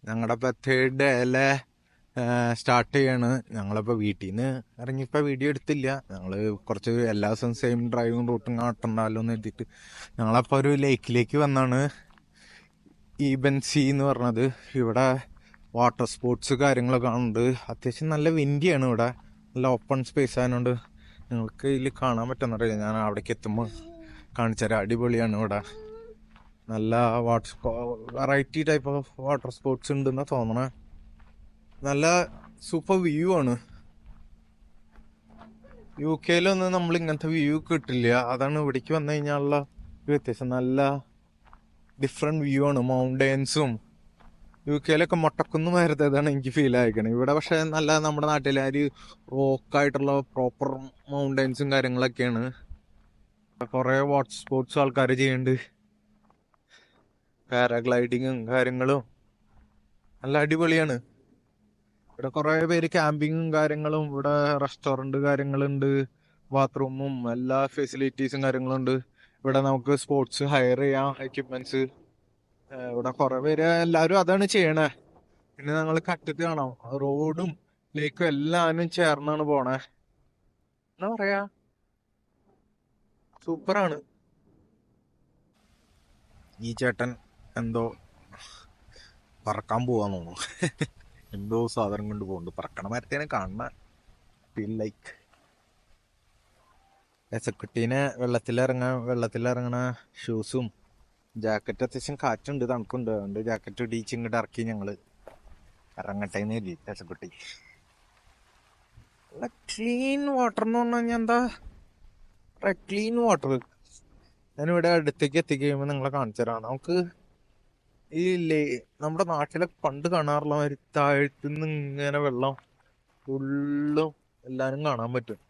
ഞങ്ങളുടെ ഇപ്പോൾ third ഡേയിലെ start ചെയ്യാണ്. ഞങ്ങളിപ്പോൾ വീട്ടിൽ നിന്ന് ഇറങ്ങിയപ്പോൾ വീഡിയോ എടുത്തില്ല. ഞങ്ങൾ കുറച്ച് എല്ലാ ദിവസവും സെയിം ഡ്രൈവും റൂട്ടും കാട്ടണ്ടല്ലോ എന്ന് എഴുതിയിട്ട് ഞങ്ങളപ്പോൾ ഒരു ലേക്കിലേക്ക് വന്നാണ്. ഈബൻസി എന്ന് പറഞ്ഞത്. ഇവിടെ വാട്ടർ സ്പോർട്സ് കാര്യങ്ങളൊക്കെ കാണുന്നുണ്ട്. അത്യാവശ്യം നല്ല വിൻഡിയാണ് ഇവിടെ. നല്ല ഓപ്പൺ സ്പേസ് ആയതുകൊണ്ട് നിങ്ങൾക്ക് ഇതിൽ കാണാൻ പറ്റുന്നറിയില്ല. ഞാൻ അവിടേക്ക് എത്തുമ്പോൾ കാണിച്ചുതരാം. അടിപൊളിയാണ് ഇവിടെ. നല്ല variety type of water sports ഉണ്ടെന്നാ തോന്നണേ. നല്ല സൂപ്പർ വ്യൂ ആണ്. യു കെയിലൊന്നും നമ്മൾ ഇങ്ങനത്തെ വ്യൂ കിട്ടില്ല. അതാണ് ഇവിടേക്ക് വന്നു കഴിഞ്ഞാലുള്ള വ്യത്യാസം. നല്ല ഡിഫറെന്റ് വ്യൂ ആണ്. മൗണ്ടൻസും യു കെയിലൊക്കെ മൊട്ടക്കുന്ന് വരുന്നതാണ് എനിക്ക് ഫീൽ ആയിരിക്കണം. ഇവിടെ പക്ഷെ നല്ല നമ്മുടെ നാട്ടിലെ ഒരു റോക്കായിട്ടുള്ള പ്രോപ്പർ മൗണ്ടൻസും കാര്യങ്ങളൊക്കെയാണ്. കുറെ വാട്ടർ സ്പോർട്സ് ആൾക്കാർ ചെയ്യുന്നുണ്ട്. പാരാഗ്ലൈഡിങ്ങും കാര്യങ്ങളും നല്ല അടിപൊളിയാണ്. ഇവിടെ കുറെ പേര് ക്യാമ്പിങ്ങും കാര്യങ്ങളും, ഇവിടെ റെസ്റ്റോറന്റ് കാര്യങ്ങളുണ്ട്, ബാത്റൂമും എല്ലാ ഫെസിലിറ്റീസും കാര്യങ്ങളും ഉണ്ട്. ഇവിടെ നമുക്ക് സ്പോർട്സ് ഹയർ ചെയ്യാം, എക്യുപ്മെന്റ്സ്. ഇവിടെ കുറെ പേര് എല്ലാവരും അതാണ് ചെയ്യണേ. പിന്നെ ഞങ്ങൾ കട്ടിട്ട് കാണാം, റോഡും ലേക്കും എല്ലാവരും ചേർന്നാണ് പോണേ. എന്താ പറയാ, സൂപ്പറാണ്. ഈ ചേട്ടൻ എന്തോ പറക്കാൻ പോവാന്ന് തോന്നുന്നു. എന്തോ സാധനം കൊണ്ട് പോകുന്നുണ്ട്. പറക്കണ മരത്തേനെ കാണണ ഫീൽ ലൈക്ക്. എസക്കുട്ടീനെ വെള്ളത്തിലിറങ്ങണ ഷൂസും ജാക്കറ്റ്, അത്യാവശ്യം കാറ്റുണ്ട്, തണുപ്പുണ്ട്. അതുകൊണ്ട് ജാക്കറ്റ് ഇടിച്ച് ഇങ്ങോട്ട് ഇറക്കി ഞങ്ങള് ഇറങ്ങട്ടെ എന്ന് കരുതി. എസക്കുട്ടി നല്ല ക്ലീൻ വാട്ടർ എന്ന് പറഞ്ഞു കഴിഞ്ഞാൽ എന്താ ക്ലീൻ വാട്ടർ. ഞാനിവിടെ അടുത്തേക്ക് എത്തിക്കഴിയുമ്പോൾ നിങ്ങളെ കാണിച്ചു തരാം. നമുക്ക് ഈ നമ്മുടെ നാട്ടിലൊക്കെ പണ്ട് കാണാറുള്ള മാതിരി താഴത്തുനിന്ന് ഇങ്ങനെ വെള്ളം ഫുള്ളും എല്ലാരും കാണാൻ പറ്റും.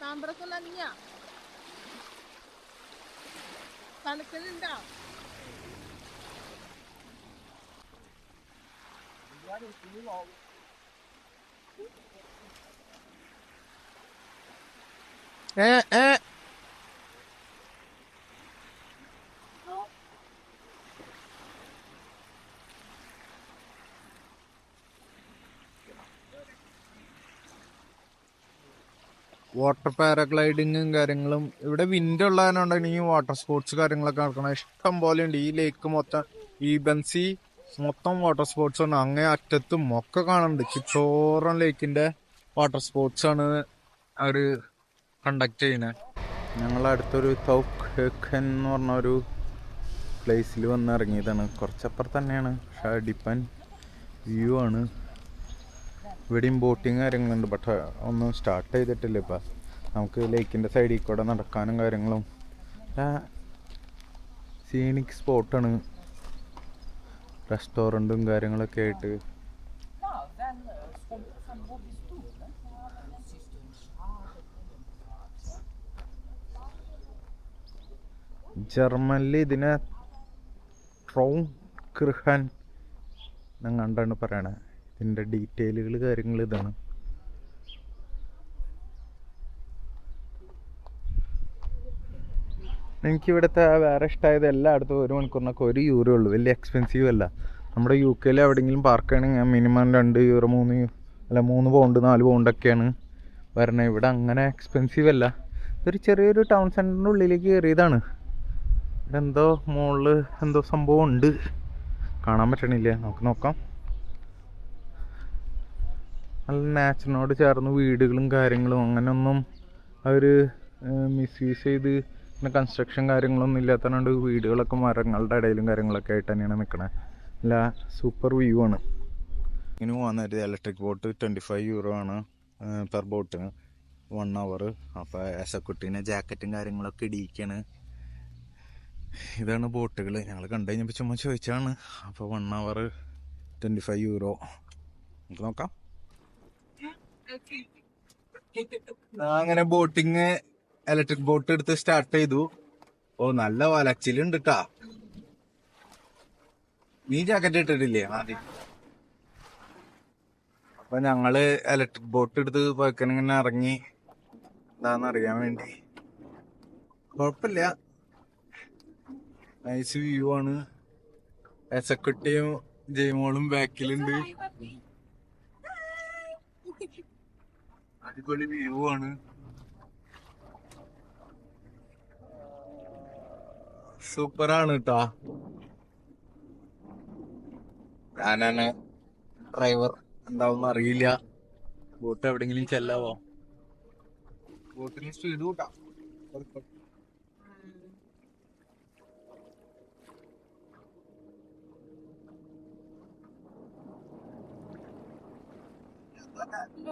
സാമ്പ്രക്ക് നഞ്ഞ തണുക്കലുണ്ടോ? വാട്ടർ പാരാഗ്ലൈഡിങ്ങും കാര്യങ്ങളും ഇവിടെ വിൻഡ് ഉള്ളതിനുണ്ടെങ്കിൽ ഈ വാട്ടർ സ്പോർട്സ് കാര്യങ്ങളൊക്കെ നടക്കണം. ഇഷ്ടം പോലെ ഉണ്ട്. ഈ ലേക്ക് മൊത്തം, ഈ ബൻസി മൊത്തം വാട്ടർ സ്പോർട്സ് ആണ്. അങ്ങേ അറ്റത്തും ഒക്കെ കാണുന്നുണ്ട്. ചിറ്റോറം ലേക്കിന്റെ വാട്ടർ സ്പോർട്സ് ആണ് അവര് കണ്ടക്ട് ചെയ്യുന്നത്. ഞങ്ങളടുത്തൊരു തൗഖൻ എന്ന് പറഞ്ഞ ഒരു പ്ലേസിൽ വന്ന് ഇറങ്ങിയതാണ്. കുറച്ചപ്പുറത്ത് തന്നെയാണ്, പക്ഷെ ഡിപ്പൻ വ്യൂ ആണ്. ഇവിടെയും ബോട്ടിങ് കാര്യങ്ങളുണ്ട്. ബട്ട് ഒന്നും സ്റ്റാർട്ട് ചെയ്തിട്ടില്ല ഇപ്പം. നമുക്ക് ലേക്കിൻ്റെ സൈഡിൽ കൂടെ നടക്കാനും കാര്യങ്ങളും സീനിക് സ്പോട്ടാണ്. റെസ്റ്റോറൻറ്റും കാര്യങ്ങളൊക്കെ ആയിട്ട്. ജർമ്മനിൽ ഇതിനെ ട്രൗൻക്രിഹൻ എങ്ങാണ്ടാണ് പറയണത്. ഇതിൻ്റെ ഡീറ്റെയിലുകൾ കാര്യങ്ങൾ ഇതാണ്. എനിക്കിവിടുത്തെ വേറെ ഇഷ്ടമായത് എല്ലായിടത്തും 1 മണിക്കൂറിനൊക്കെ €1 ഉള്ളൂ. വലിയ എക്സ്പെൻസീവ് അല്ല. നമ്മുടെ യു കെയിൽ എവിടെയെങ്കിലും പാർക്ക് ചെയ്യണമെങ്കിൽ മിനിമം €2, 3 പൗണ്ട് 4 പൗണ്ടൊക്കെയാണ് വരണത്. ഇവിടെ അങ്ങനെ എക്സ്പെൻസീവ് അല്ല. ഇതൊരു ചെറിയൊരു ടൗൺ സെൻറ്ററിൻ്റെ ഉള്ളിലേക്ക് കയറിയതാണ്. ഇവിടെ എന്തോ മുകളിൽ എന്തോ സംഭവം ഉണ്ട്, കാണാൻ പറ്റണില്ല. നമുക്ക് നോക്കാം. നല്ല നാച്ചറിനോട് ചേർന്ന് വീടുകളും കാര്യങ്ങളും അങ്ങനെയൊന്നും അവർ മിസ്യൂസ് ചെയ്ത് പിന്നെ കൺസ്ട്രക്ഷൻ കാര്യങ്ങളൊന്നും ഇല്ലാത്തതുകൊണ്ട് വീടുകളൊക്കെ മരങ്ങളുടെ ഇടയിലും കാര്യങ്ങളൊക്കെ ആയിട്ട് തന്നെയാണ് നിൽക്കണത്. നല്ല സൂപ്പർ വ്യൂ ആണ്. ഇങ്ങനെ പോകാൻ നേരത്തെ ഇലക്ട്രിക് ബോട്ട് €25 ആണ് പെർ ബോട്ടിന് 1 hour. അപ്പോൾ എസക്കുട്ടീനെ ജാക്കറ്റും കാര്യങ്ങളൊക്കെ ഇടിയിക്കാണ്. ഇതാണ് ബോട്ടുകൾ. ഞങ്ങൾ കണ്ടു കഴിഞ്ഞപ്പോൾ ചുമ്മാ ചോദിച്ചാണ്. അപ്പോൾ 1 hour €25. നമുക്ക് നോക്കാം. അങ്ങനെ ബോട്ടിങ് ഇലക്ട്രിക് ബോട്ട് എടുത്ത് സ്റ്റാർട്ട് ചെയ്തു. ഓ നല്ല വലച്ചിലുണ്ട് ട്ടാ. നീ ജാക്കറ്റ് ഇട്ടിട്ടില്ലേ ആദ്യം? അപ്പൊ ഞങ്ങള് ഇലക്ട്രിക് ബോട്ട് എടുത്ത് പോയിക്കണിങ്ങനെ ഇറങ്ങി എന്താന്ന് അറിയാൻ വേണ്ടി. കുഴപ്പമില്ല, നൈസ് വ്യൂ ആണ്. എസക്കുട്ടിയും ജയ്മോളും ബാക്കിലുണ്ട്. അടിപൊളി വ്യൂ ആണ്. സൂപ്പറാണ് കേട്ടാ. ഞാനാണ് ഡ്രൈവർ, എന്താവും അറിയില്ല. ബോട്ട് എവിടെങ്കിലും ചെല്ലാവോ? ബോട്ടിന് സ്പീഡ് കൂട്ടാം.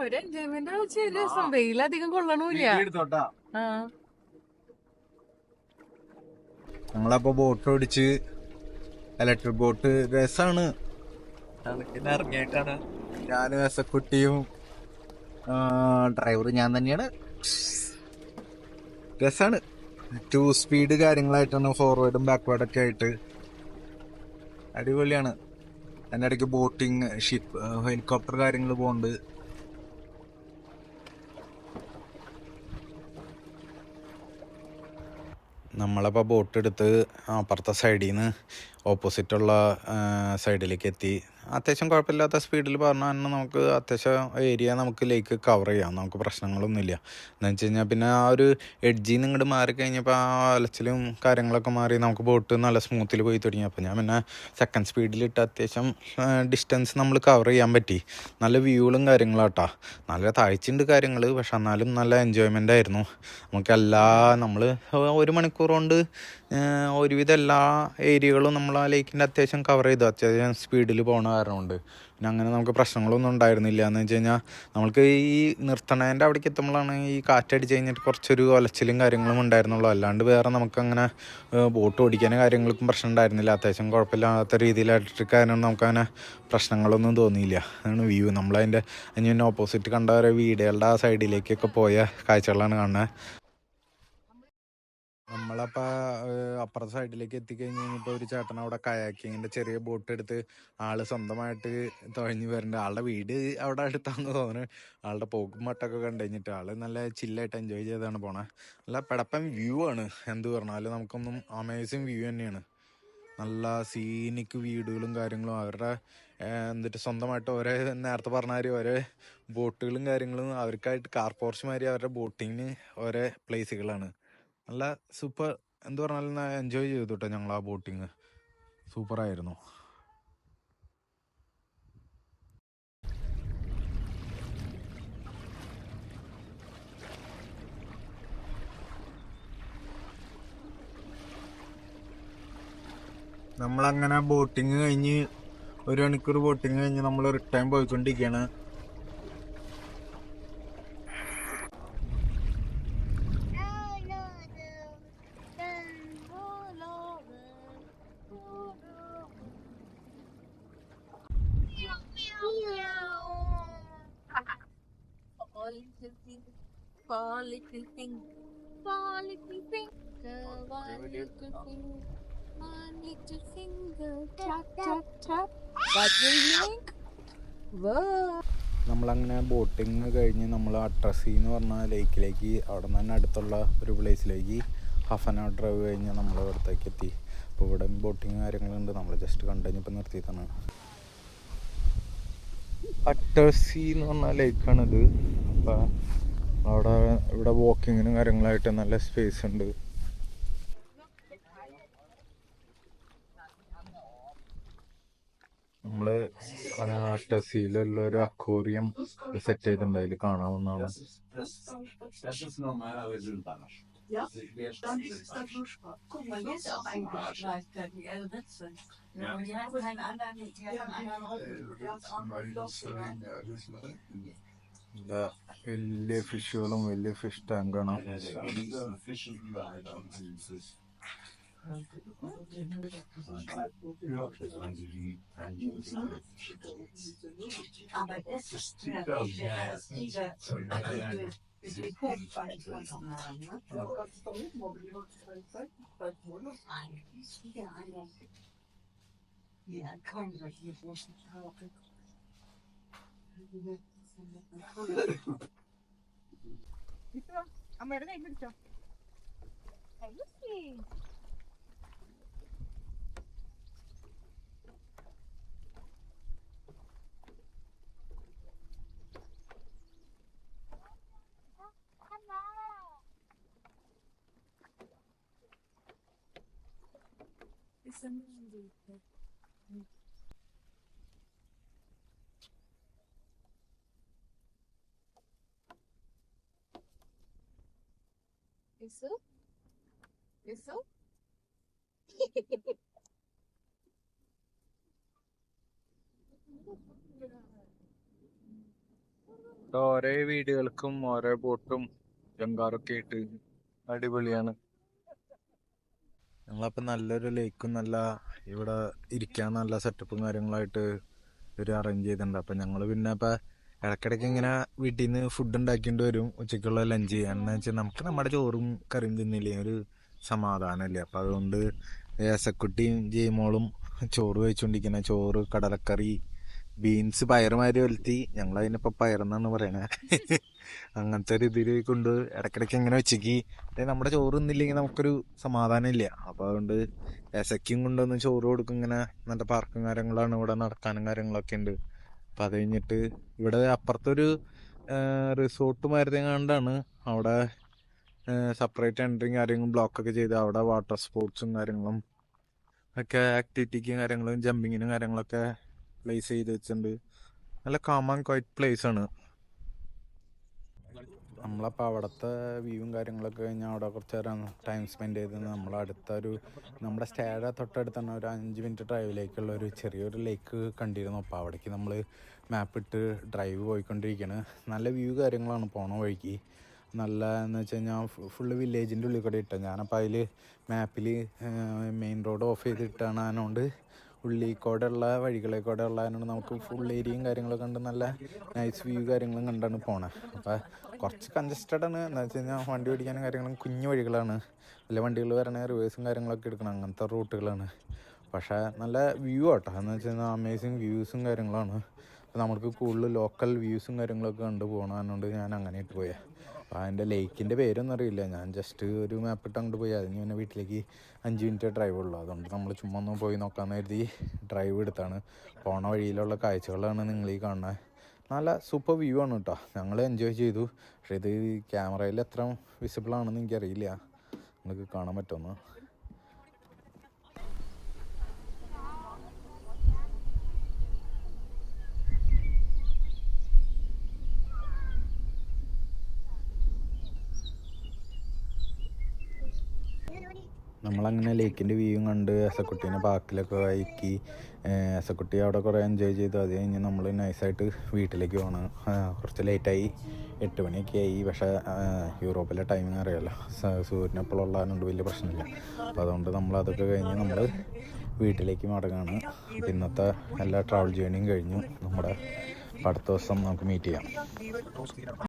ഒരു എൻജോയ്മെന്റ് രസം. വെയിലധികം കൊള്ളണമില്ല. എടുത്തോട്ടാ. ആ ഞങ്ങളപ്പോ ബോട്ട് ഓടിച്ച് ഇലക്ട്രിക് ബോട്ട് രസാണ്. ഇറങ്ങിയിട്ടാണ് ഞാനും എസക്കുട്ടിയും ഡ്രൈവർ ഞാൻ തന്നെയാണ്. രസാണ്. 2 സ്പീഡ് കാര്യങ്ങളായിട്ടാണ്, ഫോർവേഡും ബാക്ക്വേർഡൊക്കെ ആയിട്ട് അടിപൊളിയാണ്. അതിൻ്റെ ഇടയ്ക്ക് ബോട്ടിങ്, ഷിപ്പ്, ഹെലികോപ്റ്റർ കാര്യങ്ങൾ പോകുന്നുണ്ട്. നമ്മളപ്പോൾ ബോട്ട് എടുത്ത് അപ്പുറത്തെ സൈഡിൽ നിന്ന് ഓപ്പോസിറ്റുള്ള സൈഡിലേക്ക് എത്തി. അത്യാവശ്യം കുഴപ്പമില്ലാത്ത സ്പീഡിൽ പറഞ്ഞാൽ തന്നെ നമുക്ക് അത്യാവശ്യം ഏരിയ നമുക്ക് ലേക്ക് കവർ ചെയ്യാം, നമുക്ക് പ്രശ്നങ്ങളൊന്നുമില്ല. എന്ന് വെച്ച് കഴിഞ്ഞാൽ പിന്നെ ആ ഒരു എഡ്ജിൽ നിന്ന് ഇങ്ങോട്ട് മാറിക്കഴിഞ്ഞപ്പോൾ ആ അലച്ചിലും കാര്യങ്ങളൊക്കെ മാറി നമുക്ക് ബോട്ട് നല്ല സ്മൂത്തിൽ പോയി തുടങ്ങി. അപ്പോൾ ഞാൻ പിന്നെ സെക്കൻഡ് സ്പീഡിലിട്ട് അത്യാവശ്യം ഡിസ്റ്റൻസ് നമ്മൾ കവർ ചെയ്യാൻ പറ്റി. നല്ല വ്യൂകളും കാര്യങ്ങളാട്ടാ, നല്ല താഴ്ചയുണ്ട് കാര്യങ്ങൾ, പക്ഷെ എന്നാലും നല്ല എൻജോയ്മെൻ്റ് ആയിരുന്നു. നമ്മൾ 1 മണിക്കൂർ കൊണ്ട് ഒരുവിധം എല്ലാ ഏരിയകളും നമ്മൾ ആ ലേക്കിൻ്റെ അത്യാവശ്യം കവർ ചെയ്തു, അത്യാവശ്യം സ്പീഡിൽ പോകണ കാരണം കൊണ്ട്. പിന്നെ അങ്ങനെ നമുക്ക് പ്രശ്നങ്ങളൊന്നും ഉണ്ടായിരുന്നില്ല. എന്ന് വെച്ച് കഴിഞ്ഞാൽ നമുക്ക് ഈ നിർത്തണേൻ്റെ അവിടേക്ക് എത്തുമ്പോഴാണ് ഈ കാറ്റടിച്ച് കഴിഞ്ഞിട്ട് കുറച്ചൊരു ഒലച്ചിലും കാര്യങ്ങളും ഉണ്ടായിരുന്നുള്ളൂ. അല്ലാണ്ട് വേറെ നമുക്കങ്ങനെ ബോട്ട് ഓടിക്കാനും കാര്യങ്ങൾക്കും പ്രശ്നം ഉണ്ടായിരുന്നില്ല. അത്യാവശ്യം കുഴപ്പമില്ലാത്ത രീതിയിൽ ഇലക്ട്രിക് ആയതുകൊണ്ട് നമുക്കങ്ങനെ പ്രശ്നങ്ങളൊന്നും തോന്നിയില്ല. അതാണ് വ്യൂ. നമ്മളതിൻ്റെ അതിന് ഓപ്പോസിറ്റ് കണ്ട ഓരോ വീടുകളുടെ ആ സൈഡിലേക്കൊക്കെ പോയ കാഴ്ചകളാണ് കാണുന്നത്. നമ്മളപ്പോൾ അപ്പുറത്തെ സൈഡിലേക്ക് എത്തിക്കഴിഞ്ഞ് കഴിഞ്ഞപ്പോൾ ഒരു ചേട്ടൻ അവിടെ കയാക്കിങ്ങിൻ്റെ ചെറിയ ബോട്ട് എടുത്ത് ആള് സ്വന്തമായിട്ട് തുഴഞ്ഞ് വരുന്നുണ്ട്. ആളുടെ വീട് അവിടെ അടുത്താന്ന് തോന്നുന്നു. ആളുടെ പോക്കും മട്ടൊക്കെ കണ്ടു കഴിഞ്ഞിട്ട് ആള് നല്ല ചില്ലായിട്ട് എൻജോയ് ചെയ്താണ് പോണേ. നല്ല പെടപ്പൻ വ്യൂ ആണ്. എന്ത് പറഞ്ഞാലും നമുക്കൊന്നും അമേസിങ് വ്യൂ തന്നെയാണ്. നല്ല സീനിക്ക് വീടുകളും കാര്യങ്ങളും, അവരുടെ എന്നിട്ട് സ്വന്തമായിട്ട് ഓരോ നേരത്തെ പറഞ്ഞ മാതിരി ഓരോ ബോട്ടുകളും കാര്യങ്ങളും അവർക്കായിട്ട് കാർ പോർച്ച് മാതിരി അവരുടെ ബോട്ടിങ്ങിന് ഓരോ പ്ലേസുകളാണ്. നല്ല സൂപ്പർ. എന്ത് പറഞ്ഞാലും എൻജോയ് ചെയ്തു കേട്ടോ ഞങ്ങൾ ആ ബോട്ടിങ്. സൂപ്പറായിരുന്നു. നമ്മളങ്ങനെ ബോട്ടിങ് കഴിഞ്ഞ് 1 മണിക്കൂർ ബോട്ടിങ് കഴിഞ്ഞ് നമ്മൾ റിട്ടേൺ പോയിക്കൊണ്ടിരിക്കുകയാണ്. നമ്മളങ്ങനെ ബോട്ടിങ് കഴിഞ്ഞ് നമ്മൾ അട്രസി എന്ന് പറഞ്ഞ ലേക്കിലേക്ക്, അവിടെ നിന്ന് തന്നെ അടുത്തുള്ള ഒരു പ്ലേസിലേക്ക് ഹാഫ് ആൻ അവർ ഡ്രൈവ് കഴിഞ്ഞ് നമ്മൾ ഇവിടത്തേക്ക് എത്തി. അപ്പോൾ ഇവിടെ ബോട്ടിങ് കാര്യങ്ങളുണ്ട്, നമ്മൾ ജസ്റ്റ് കണ്ടു കഴിഞ്ഞപ്പോൾ നിർത്തിയതാണ്. അട്ടർസി എന്ന് പറഞ്ഞ ലേക്കാണിത്. അപ്പോൾ ഇവിടെ വാക്കിങ്ങിനും കാര്യങ്ങളായിട്ട് നല്ല സ്പേസ് ഉണ്ട്. നമ്മള് അട്ടർസിയിലുള്ള ഒരു അക്വേറിയം സെറ്റ് ചെയ്തിട്ടുണ്ട്, അതിൽ കാണാവുന്നതാണ്. Ja, dann ist es der Flusssport. Guck mal, hier ist auch ein Gleis, die Elritze. Ja. Und die haben keinen anderen, die haben einen വലിയ ഫിഷുകളും വലിയ fish ടാങ്കാണ്. Aber es ist diese Hochfallmaßnahmen, ne? Ja, kann ich nicht haben. അമ്മയുടെ കൈ പിടിച്ചോ. Isso? Isso? ഓരോ വീടുകൾക്കും ഓരോ ബോട്ടും ജങ്കാറൊക്കെ ആയിട്ട് അടിപൊളിയാണ്. ഞങ്ങളപ്പോൾ നല്ലൊരു ലേക്കും നല്ല ഇവിടെ ഇരിക്കാൻ നല്ല സെറ്റപ്പും കാര്യങ്ങളായിട്ട് ഇവർ അറേഞ്ച് ചെയ്തിട്ടുണ്ട്. അപ്പം ഞങ്ങൾ പിന്നെ ഇപ്പം ഇടയ്ക്കിടയ്ക്ക് ഇങ്ങനെ വീട്ടിൽ നിന്ന് ഫുഡ് ഉണ്ടാക്കിയിട്ട് വരും ഉച്ചയ്ക്കുള്ള ലഞ്ച് ചെയ്യാൻ. എന്ന് വെച്ചാൽ നമുക്ക് നമ്മുടെ ചോറും കറിയും തിന്നില്ലേ ഒരു സമാധാനമില്ല. അപ്പം അതുകൊണ്ട് ഏസക്കുട്ടിയും ജയ്മോളും ചോറ് കഴിച്ചുകൊണ്ടിരിക്കുന്ന ചോറ് കടലക്കറി ബീൻസ് പയറുമാതിരി വലുത്തി, ഞങ്ങളതിനിപ്പോൾ പയറെന്നാണ് പറയണേ. അങ്ങനത്തെ ഒരു ഇതിൽ കൊണ്ട് ഇടയ്ക്കിടയ്ക്ക് ഇങ്ങനെ വെച്ചേക്ക് നമ്മുടെ ചോറ് തിന്നില്ലെങ്കിൽ നമുക്കൊരു സമാധാനം ഇല്ല. അപ്പോൾ അതുകൊണ്ട് ഏസക്കും കൊണ്ടൊന്ന് ചോറ് കൊടുക്കും. ഇങ്ങനെ നല്ല പാർക്കും കാര്യങ്ങളാണ് ഇവിടെ, നടക്കാനും കാര്യങ്ങളൊക്കെ ഉണ്ട്. അപ്പം അത് കഴിഞ്ഞിട്ട് ഇവിടെ അപ്പുറത്തൊരു റിസോർട്ട് മരുന്നെങ്ങാണ്ടാണ്. അവിടെ സെപ്പറേറ്റ് എൻട്രിയും കാര്യങ്ങളും ബ്ലോക്കൊക്കെ ചെയ്ത് അവിടെ വാട്ടർ സ്പോർട്സും കാര്യങ്ങളും ഒക്കെ ആക്ടിവിറ്റിക്കും കാര്യങ്ങളും ജമ്പിങ്ങിനും കാര്യങ്ങളൊക്കെ പ്ലേസ് ചെയ്ത് വെച്ചിട്ടുണ്ട്. നല്ല കാം ആൻഡ് ക്വൈറ്റ് പ്ലേസ് ആണ്. നമ്മളപ്പോൾ അവിടുത്തെ വ്യൂവും കാര്യങ്ങളൊക്കെ കഴിഞ്ഞാൽ അവിടെ കുറച്ച് നേരം ടൈം സ്പെൻഡ് ചെയ്ത് നമ്മുടെ സ്റ്റേയുടെ തൊട്ടടുത്ത് തന്നെ ഒരു 5 മിനിറ്റ് ഡ്രൈവിലേക്കുള്ള ഒരു ചെറിയൊരു ലേക്ക് കണ്ടിരുന്നു. അപ്പോൾ അവിടേക്ക് നമ്മൾ മാപ്പ് ഇട്ട് ഡ്രൈവ് പോയിക്കൊണ്ടിരിക്കുകയാണ്. നല്ല വ്യൂ കാര്യങ്ങളാണ് പോണ വഴിക്ക്. നല്ല എന്ന് വെച്ച് കഴിഞ്ഞാൽ ഫുള്ള് വില്ലേജിൻ്റെ ഉള്ളിൽ കൂടെ ഇട്ടത്. ഞാനപ്പോൾ അതിൽ മാപ്പിൽ മെയിൻ റോഡ് ഓഫ് ചെയ്തിട്ടാണ്. അതിനോണ്ട് ഉള്ളിൽ ഉള്ള വഴികളെക്കൂടെ ഉള്ളതിനോട് നമുക്ക് ഫുൾ ഏരിയയും കാര്യങ്ങളൊക്കെ കണ്ട് നല്ല നൈസ് വ്യൂ കാര്യങ്ങളും കണ്ടാണ് പോണത്. അപ്പോൾ കുറച്ച് കൺജസ്റ്റഡ് ആണ്. എന്താ വെച്ച് കഴിഞ്ഞാൽ വണ്ടി ഓടിക്കാനും കാര്യങ്ങളും കുഞ്ഞു വഴികളാണ്. നല്ല വണ്ടികൾ വരണേ റിവേഴ്സും കാര്യങ്ങളൊക്കെ എടുക്കണം, അങ്ങനത്തെ റൂട്ടുകളാണ്. പക്ഷേ നല്ല വ്യൂ ആട്ടോ. എന്ന് വെച്ച് കഴിഞ്ഞാൽ അമേസിങ് വ്യൂസും കാര്യങ്ങളാണ്. അപ്പോൾ നമുക്ക് കൂടുതൽ ലോക്കൽ വ്യൂസും കാര്യങ്ങളൊക്കെ കണ്ടു പോകണം. അതുകൊണ്ട് ഞാൻ അങ്ങനെ ഇട്ട് പോയാൽ. അപ്പോൾ അതിൻ്റെ ലേക്കിൻ്റെ പേരൊന്നും അറിയില്ല. ഞാൻ ജസ്റ്റ് ഒരു മാപ്പ് ഇട്ട് അങ്ങോട്ട് പോയി. അതിന് പിന്നെ വീട്ടിലേക്ക് 5 മിനിറ്റ് ഡ്രൈവ് ഉള്ളൂ. അതുകൊണ്ട് നമ്മൾ ചുമ്മാ ഒന്ന് പോയി നോക്കാമെന്ന് കരുതി ഡ്രൈവ് എടുത്താണ്. പോണ വഴിയിലുള്ള കാഴ്ചകളാണ് നിങ്ങളീ കാണുന്നത്. നല്ല സൂപ്പർ വ്യൂ ആണ് കേട്ടോ. ഞങ്ങൾ എൻജോയ് ചെയ്തു. പക്ഷേ ഇത് ക്യാമറയിൽ എത്ര വിസിബിൾ ആണെന്ന് എനിക്കറിയില്ല. നിങ്ങൾക്ക് കാണാൻ പറ്റുമെന്ന്. നമ്മളങ്ങനെ ലേക്കിൻ്റെ വ്യൂവും കണ്ട് ഏസക്കുട്ടീനെ പാർക്കിലൊക്കെ ആക്കി. ഏസക്കുട്ടി അവിടെ കുറേ എൻജോയ് ചെയ്തു. അത് കഴിഞ്ഞ് നമ്മൾ നൈസായിട്ട് വീട്ടിലേക്ക് പോകണം. കുറച്ച് ലേറ്റായി, 8 മണിയൊക്കെ ആയി. പക്ഷേ യൂറോപ്പിലെ ടൈമിങ് അറിയാമല്ലോ, സൂര്യനെപ്പോഴും ഉള്ളതുകൊണ്ട് വലിയ പ്രശ്നമില്ല. അപ്പോൾ അതുകൊണ്ട് നമ്മളതൊക്കെ കഴിഞ്ഞ് നമ്മൾ വീട്ടിലേക്ക് മടങ്ങാണ്. ഇന്നത്തെ എല്ലാ ട്രാവൽ ജേർണിയും കഴിഞ്ഞു. നമ്മുടെ അടുത്ത ദിവസം നമുക്ക് മീറ്റ് ചെയ്യാം.